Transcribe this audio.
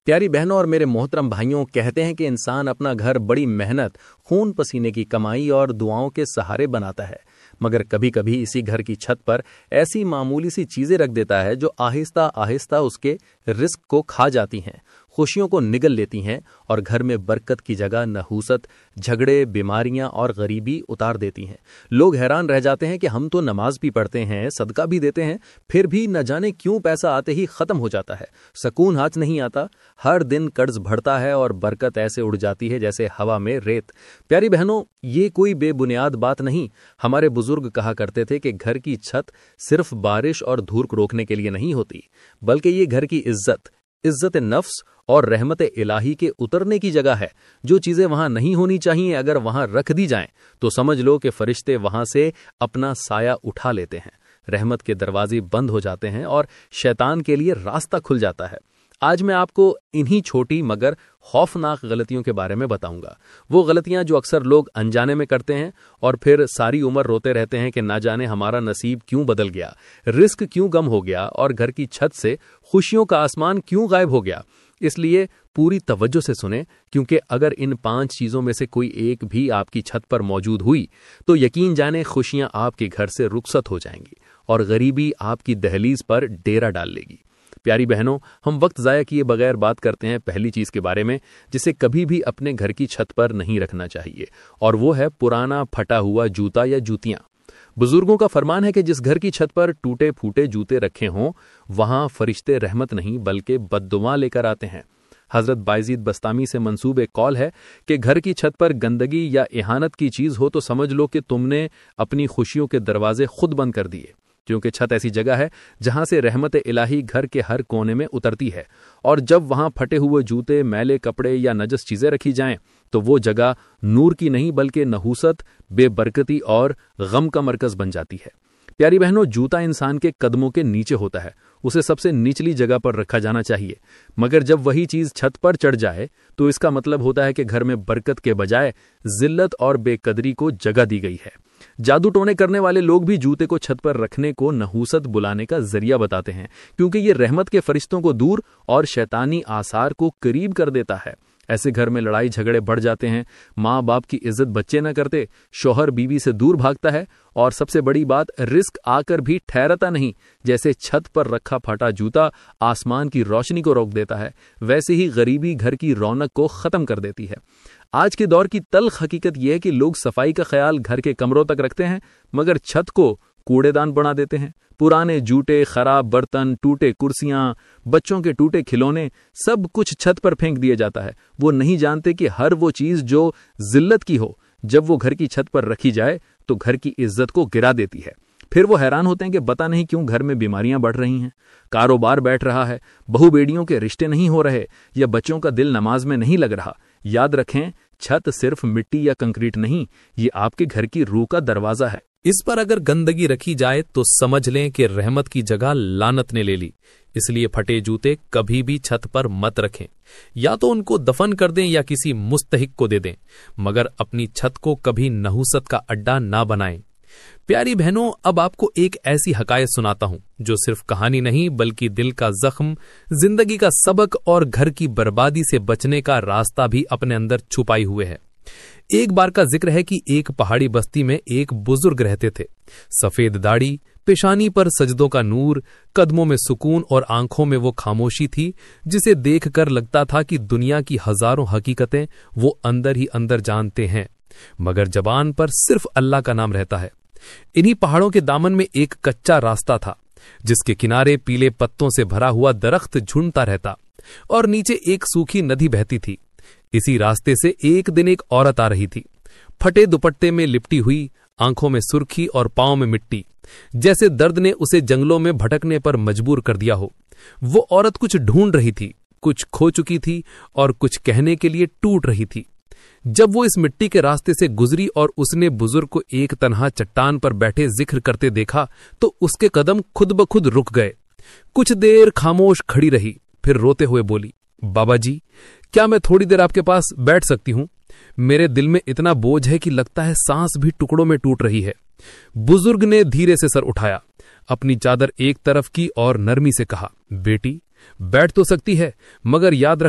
प्यारी बहनों और मेरे मोहतरम भाइयों, कहते हैं कि इंसान अपना घर बड़ी मेहनत, खून पसीने की कमाई और दुआओं के सहारे बनाता है, मगर कभी कभी इसी घर की छत पर ऐसी मामूली सी चीजें रख देता है जो आहिस्ता आहिस्ता उसके रिस्क को खा जाती हैं, खुशियों को निगल लेती हैं और घर में बरकत की जगह नहूसत, झगड़े, बीमारियां और गरीबी उतार देती हैं। लोग हैरान रह जाते हैं कि हम तो नमाज भी पढ़ते हैं, सदका भी देते हैं, फिर भी न जाने क्यों पैसा आते ही खत्म हो जाता है, सुकून हाथ नहीं आता, हर दिन कर्ज बढ़ता है और बरकत ऐसे उड़ जाती है जैसे हवा में रेत। प्यारी बहनों, ये कोई बेबुनियाद बात नहीं। हमारे बुजुर्ग कहा करते थे कि घर की छत सिर्फ बारिश और धूल रोकने के लिए नहीं होती, बल्कि ये घर की इज्जत नफ्स और रहमत इलाही के उतरने की जगह है। जो चीजें वहां नहीं होनी चाहिए अगर वहां रख दी जाएं तो समझ लो कि फरिश्ते वहां से अपना साया उठा लेते हैं, रहमत के दरवाजे बंद हो जाते हैं और शैतान के लिए रास्ता खुल जाता है। आज मैं आपको इन्हीं छोटी मगर खौफनाक गलतियों के बारे में बताऊंगा। वो गलतियां जो अक्सर लोग अनजाने में करते हैं और फिर सारी उम्र रोते रहते हैं कि ना जाने हमारा नसीब क्यों बदल गया, रिस्क क्यों कम हो गया और घर की छत से खुशियों का आसमान क्यों गायब हो गया। इसलिए पूरी तवज्जो से सुने, क्योंकि अगर इन 5 चीजों में से कोई एक भी आपकी छत पर मौजूद हुई तो यकीन जाने खुशियां आपके घर से रुखसत हो जाएंगी और गरीबी आपकी दहलीज पर डेरा डाल लेगी। प्यारी बहनों, हम वक्त जाया किए बगैर बात करते हैं पहली चीज के बारे में जिसे कभी भी अपने घर की छत पर नहीं रखना चाहिए, और वो है पुराना फटा हुआ जूता या जूतियां। बुजुर्गों का फरमान है कि जिस घर की छत पर टूटे फूटे जूते रखे हों वहां फरिश्ते रहमत नहीं बल्कि बद्दुआ लेकर आते हैं। हजरत बायजीद बस्तामी से मंसूब एक कौल है कि घर की छत पर गंदगी या इहानत की चीज हो तो समझ लो कि तुमने अपनी खुशियों के दरवाजे खुद बंद कर दिए, क्योंकि छत ऐसी जगह है जहां से रहमत इलाही घर के हर कोने में उतरती है, और जब वहां फटे हुए जूते, मैले कपड़े या नजस चीजें रखी जाएं तो वो जगह नूर की नहीं बल्कि नहूसत, बेबरकती और गम का मरकज बन जाती है। प्यारी बहनों, जूता इंसान के कदमों के नीचे होता है, उसे सबसे निचली जगह पर रखा जाना चाहिए, मगर जब वही चीज छत पर चढ़ जाए तो इसका मतलब होता है कि घर में बरकत के बजाय जिल्लत और बेकदरी को जगह दी गई है। जादू टोने करने वाले लोग भी जूते को छत पर रखने को नहूसत बुलाने का जरिया बताते हैं, क्योंकि ये रहमत के फरिश्तों को दूर और शैतानी आसार को करीब कर देता है। ऐसे घर में लड़ाई झगड़े बढ़ जाते हैं, माँ बाप की इज्जत बच्चे न करते, शौहर बीवी से दूर भागता है, और सबसे बड़ी बात, रिस्क आकर भी ठहरता नहीं। जैसे छत पर रखा फटा जूता आसमान की रोशनी को रोक देता है, वैसे ही गरीबी घर की रौनक को खत्म कर देती है। आज के दौर की तल्ख हकीकत यह है कि लोग सफाई का ख्याल घर के कमरों तक रखते हैं, मगर छत को कूड़ेदान बना देते हैं। पुराने जूते, खराब बर्तन, टूटे कुर्सियां, बच्चों के टूटे खिलौने, सब कुछ छत पर फेंक दिया जाता है। वो नहीं जानते कि हर वो चीज जो जिल्लत की हो, जब वो घर की छत पर रखी जाए तो घर की इज्जत को गिरा देती है। फिर वो हैरान होते हैं कि पता नहीं क्यों घर में बीमारियां बढ़ रही हैं, कारोबार बैठ रहा है, बहू बेटियों के रिश्ते नहीं हो रहे, या बच्चों का दिल नमाज में नहीं लग रहा। याद रखें, छत सिर्फ मिट्टी या कंक्रीट नहीं, ये आपके घर की रूह का दरवाजा है। इस पर अगर गंदगी रखी जाए तो समझ लें कि रहमत की जगह लानत ने ले ली। इसलिए फटे जूते कभी भी छत पर मत रखें, या तो उनको दफन कर दें या किसी मुस्तहिक को दे दें, मगर अपनी छत को कभी नहूसत का अड्डा ना बनाएं। प्यारी बहनों, अब आपको एक ऐसी हकायत सुनाता हूं जो सिर्फ कहानी नहीं बल्कि दिल का जख्म, जिंदगी का सबक और घर की बर्बादी से बचने का रास्ता भी अपने अंदर छुपाई हुए है। एक बार का जिक्र है कि एक पहाड़ी बस्ती में एक बुजुर्ग रहते थे। सफेद दाढ़ी, पेशानी पर सजदों का नूर, कदमों में सुकून और आंखों में वो खामोशी थी जिसे देखकर लगता था कि दुनिया की हजारों हकीकतें वो अंदर ही अंदर जानते हैं, मगर जबान पर सिर्फ अल्लाह का नाम रहता है। इन्हीं पहाड़ों के दामन में एक कच्चा रास्ता था जिसके किनारे पीले पत्तों से भरा हुआ दरख्त झूमता रहता और नीचे एक सूखी नदी बहती थी। इसी रास्ते से एक दिन एक औरत आ रही थी, फटे दुपट्टे में लिपटी हुई, आंखों में सुर्खी और पांव में मिट्टी, जैसे दर्द ने उसे जंगलों में भटकने पर मजबूर कर दिया हो। वो औरत कुछ ढूंढ रही थी, कुछ खो चुकी थी और कुछ कहने के लिए टूट रही थी। जब वो इस मिट्टी के रास्ते से गुजरी और उसने बुजुर्ग को एक तन्हा चट्टान पर बैठे जिक्र करते देखा तो उसके कदम खुद ब खुद रुक गए। कुछ देर खामोश खड़ी रही, फिर रोते हुए बोली, बाबा जी, क्या मैं थोड़ी देर आपके पास बैठ सकती हूं? मेरे दिल में इतना बोझ है कि लगता है सांस भी टुकड़ों में टूट रही है। बुजुर्ग ने धीरे से सर उठाया, अपनी चादर एक तरफ की और नरमी से कहा, बेटी बैठ तो सकती है, मगर याद रख